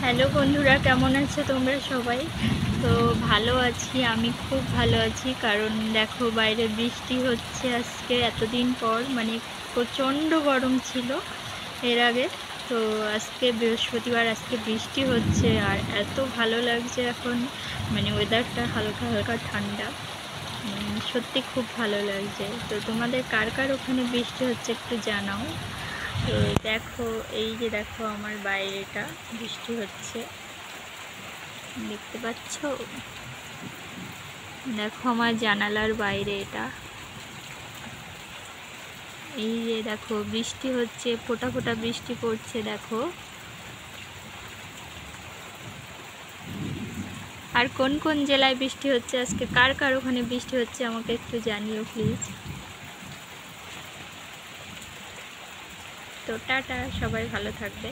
Hello বন্ধুরা, কেমন আছো তোমরা সবাই? তো ভালো আছি, আমি খুব ভালো আছি। কারণ দেখো বাইরে বৃষ্টি হচ্ছে আজকে এতদিন পর। মানে প্রচণ্ড গরম ছিল এর আগে। তো আজকে বৃহস্পতিবার, আজকে বৃষ্টি হচ্ছে আর এত ভালো লাগছে এখন। মানে ওয়েদারটা হালকা হালকা ঠান্ডা, সত্যি খুব ভালো লাগছে। তো তোমাদের কার কার ওখানে বৃষ্টি হচ্ছে একটু জানাও। তো দেখো, এই যে দেখো আমার বাইরেটা বৃষ্টি হচ্ছে, দেখতে পাচ্ছ? দেখো আমার জানালার বাইরে এটা, এই যে দেখো বৃষ্টি হচ্ছে, ফোঁটা ফোঁটা বৃষ্টি পড়ছে দেখো। আর কোন কোন জেলায় বৃষ্টি হচ্ছে আজকে, কার কার ওখানে বৃষ্টি হচ্ছে আমাকে একটু জানিও প্লিজ। তো টাটা, সবাই ভালো থাকবে।